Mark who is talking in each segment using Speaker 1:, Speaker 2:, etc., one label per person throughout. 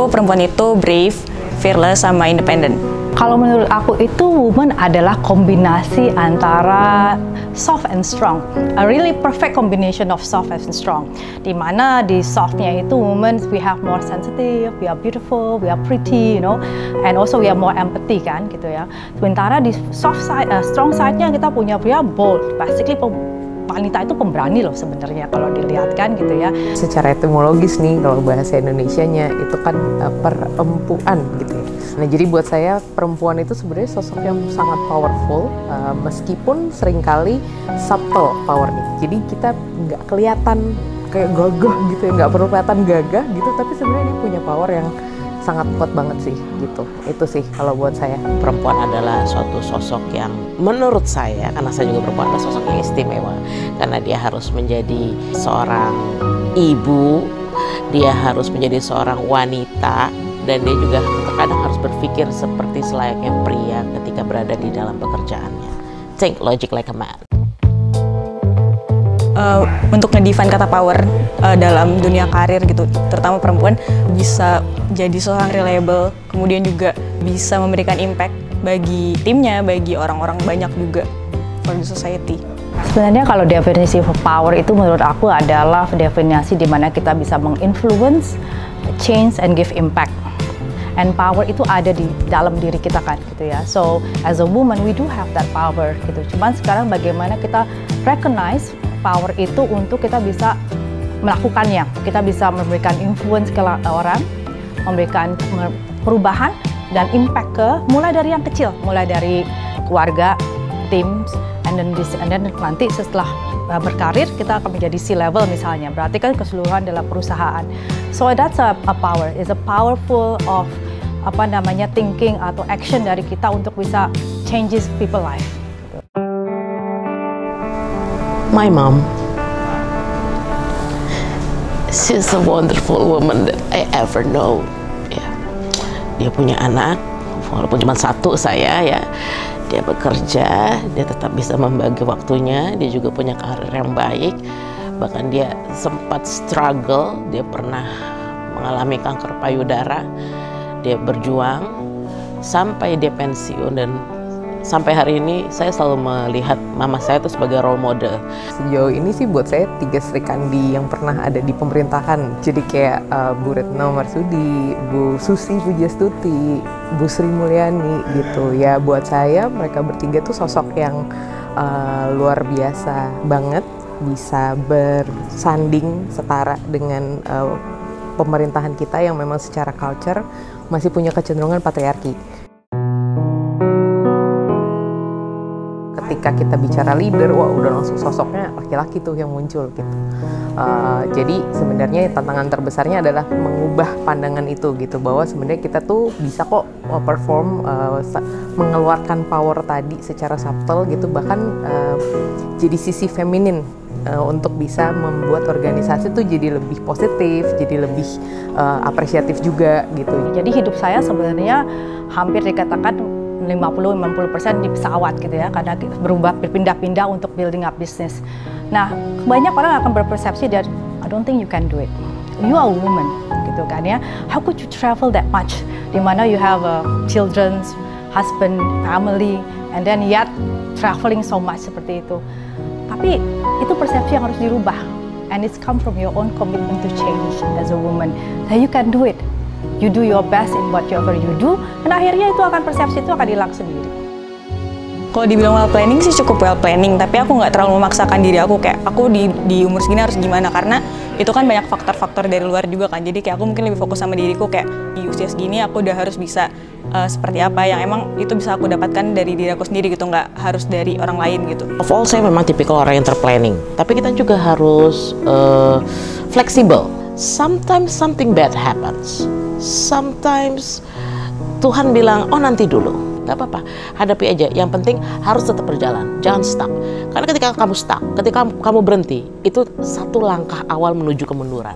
Speaker 1: aku perempuan itu brave, fearless, sama independent.
Speaker 2: Kalau menurut aku itu woman adalah kombinasi antara soft and strong. A really perfect combination of soft and strong. Dimana di softnya itu women we have more sensitive, we are beautiful, we are pretty, you know, and also we have more empathy kan gitu ya. Sementara di soft side, strong side-nya kita punya bold. Basically wanita itu pemberani loh sebenarnya kalau dilihat kan gitu ya.
Speaker 3: Secara etimologis nih kalau bahasa Indonesianya itu kan perempuan gitu ya. Nah jadi buat saya perempuan itu sebenarnya sosok yang sangat powerful meskipun seringkali subtle powernya. Jadi kita nggak kelihatan kayak gagah gitu ya, nggak perlu kelihatan gagah gitu, tapi sebenarnya dia punya power yang sangat kuat banget sih gitu. Itu sih kalau buat saya.
Speaker 4: Perempuan adalah suatu sosok yang menurut saya, karena saya juga perempuan, adalah sosok yang istimewa. Karena dia harus menjadi seorang ibu, dia harus menjadi seorang wanita, dan dia juga terkadang harus berpikir seperti selayaknya pria ketika berada di dalam pekerjaannya. Think logic like a man.
Speaker 1: Untuk ngedefine kata power dalam dunia karir gitu, terutama perempuan, bisa jadi seorang reliable, kemudian juga bisa memberikan impact bagi timnya, bagi orang-orang banyak juga for the society.
Speaker 2: Sebenarnya kalau definisi power itu menurut aku adalah definisi di mana kita bisa menginfluence, change, and give impact. And power itu ada di dalam diri kita kan gitu ya. So as a woman we do have that power gitu. Cuman sekarang bagaimana kita recognize power itu untuk kita bisa melakukannya. Kita bisa memberikan influence ke orang, memberikan perubahan dan impact ke mulai dari yang kecil, mulai dari keluarga, teams, and then nanti setelah berkarir kita akan menjadi C-level misalnya. Berarti kan keseluruhan dalam perusahaan. So that's a power. It's a powerful of thinking atau action dari kita untuk bisa changes people life.
Speaker 4: My mom, she's a wonderful woman that I ever know. Ya, dia punya anak, walaupun cuma satu saya ya. Dia bekerja, dia tetap bisa membagi waktunya, dia juga punya karir yang baik. Bahkan dia sempat struggle, dia pernah mengalami kanker payudara. Dia berjuang sampai dia pensiun, dan sampai hari ini saya selalu melihat mama saya itu sebagai role model.
Speaker 3: Sejauh ini sih buat saya 3 Sri Kandi yang pernah ada di pemerintahan. Jadi kayak Bu Retno Marsudi, Bu Susi Pujastuti, Bu Sri Mulyani gitu. Ya buat saya mereka bertiga tuh sosok yang luar biasa banget, bisa bersanding setara dengan pemerintahan kita yang memang secara culture masih punya kecenderungan patriarki. Ketika kita bicara leader, wah udah langsung sosoknya laki-laki tuh yang muncul gitu. Jadi sebenarnya tantangan terbesarnya adalah mengubah pandangan itu gitu, bahwa sebenarnya kita tuh bisa kok perform, mengeluarkan power tadi secara subtle gitu, bahkan jadi sisi feminin untuk bisa membuat organisasi tuh jadi lebih positif, jadi lebih apresiatif juga gitu.
Speaker 2: Jadi hidup saya sebenarnya hampir dikatakan 50-60% di pesawat gitu ya, karena berpindah-pindah untuk building up business. Nah, banyak orang akan berpersepsi that I don't think you can do it. You are a woman gitu kan ya. How could you travel that much? Dimana you have a children, husband, family, and then yet traveling so much seperti itu. Tapi itu persepsi yang harus dirubah, and it's come from your own commitment to change as a woman. That you can do it. You do your best in whatever you do, dan akhirnya itu akan persepsi itu akan hilang sendiri.
Speaker 1: Kalau dibilang well planning sih cukup well planning, tapi aku nggak terlalu memaksakan diri aku kayak aku di umur segini harus gimana, karena itu kan banyak faktor-faktor dari luar juga kan. Jadi kayak aku mungkin lebih fokus sama diriku, kayak di usia segini aku udah harus bisa seperti apa yang emang itu bisa aku dapatkan dari diri aku sendiri gitu, nggak harus dari orang lain gitu.
Speaker 4: Of all, saya memang tipikal orang yang terplanning, tapi kita juga harus fleksibel. Sometimes something bad happens. Sometimes Tuhan bilang, oh nanti dulu, nggak apa-apa, hadapi aja. Yang penting harus tetap berjalan, jangan stuck. Karena ketika kamu stuck, ketika kamu berhenti, itu satu langkah awal menuju kemunduran.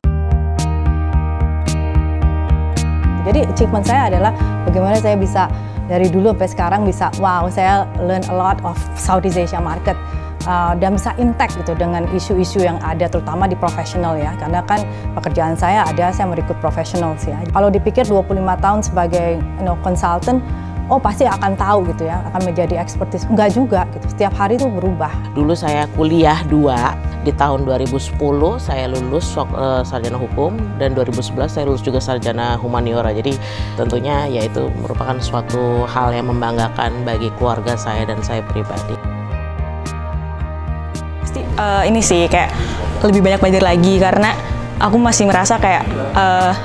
Speaker 2: Jadi achievement saya adalah bagaimana saya bisa dari dulu sampai sekarang bisa, wow, saya learn a lot of Southeast Asia market. dan bisa impact gitu dengan isu-isu yang ada, terutama di profesional ya, karena kan pekerjaan saya merekrut professionals ya. Kalau dipikir 25 tahun sebagai consultant, oh pasti akan tahu gitu ya, akan menjadi expertise. Enggak juga gitu, setiap hari itu berubah.
Speaker 4: Dulu saya kuliah 2, di tahun 2010 saya lulus sarjana hukum, dan 2011 saya lulus juga sarjana humaniora. Jadi tentunya ya itu merupakan suatu hal yang membanggakan bagi keluarga saya dan saya pribadi.
Speaker 1: Ini sih kayak lebih banyak belajar lagi, karena aku masih merasa kayak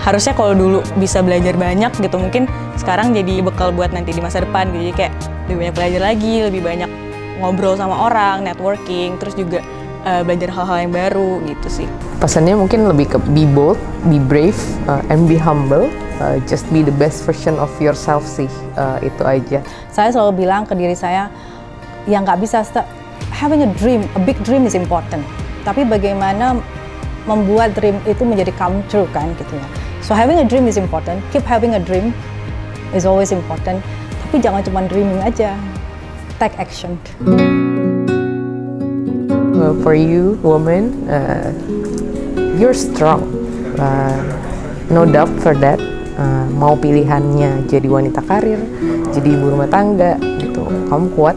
Speaker 1: harusnya kalau dulu bisa belajar banyak gitu, mungkin sekarang jadi bekal buat nanti di masa depan gitu. Jadi kayak lebih banyak belajar lagi, lebih banyak ngobrol sama orang, networking, terus juga belajar hal-hal yang baru gitu sih.
Speaker 3: Pesannya mungkin lebih ke be bold, be brave, and be humble. Just be the best version of yourself sih, itu aja.
Speaker 2: Saya selalu bilang ke diri saya, yang nggak bisa having a dream, a big dream is important. Tapi bagaimana membuat dream itu menjadi come true kan gitu ya. So having a dream is important, keep having a dream is always important. Tapi jangan cuma dreaming aja, take action.
Speaker 3: For you, woman, you're strong. No doubt for that. Mau pilihannya jadi wanita karir, jadi ibu rumah tangga gitu, kamu kuat.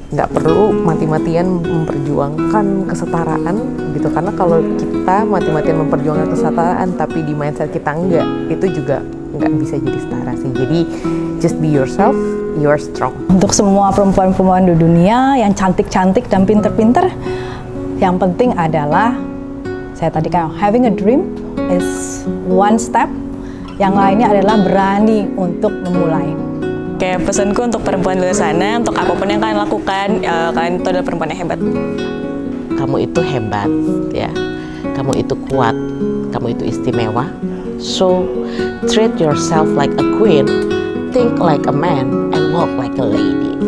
Speaker 3: Nggak perlu mati-matian memperjuangkan kesetaraan gitu, karena kalau kita mati-matian memperjuangkan kesetaraan tapi di mindset kita enggak, itu juga nggak bisa jadi setara sih. Jadi just be yourself, you are strong.
Speaker 2: Untuk semua perempuan-perempuan di dunia yang cantik-cantik dan pinter-pinter, yang penting adalah saya tadi kan having a dream is one step, yang lainnya adalah berani untuk memulai.
Speaker 1: Kayak pesanku untuk perempuan di luar sana, untuk apapun yang kalian lakukan, kalian itu adalah perempuan yang hebat.
Speaker 4: Kamu itu hebat, ya. Kamu itu kuat, kamu itu istimewa. So, treat yourself like a queen, think like a man, and walk like a lady.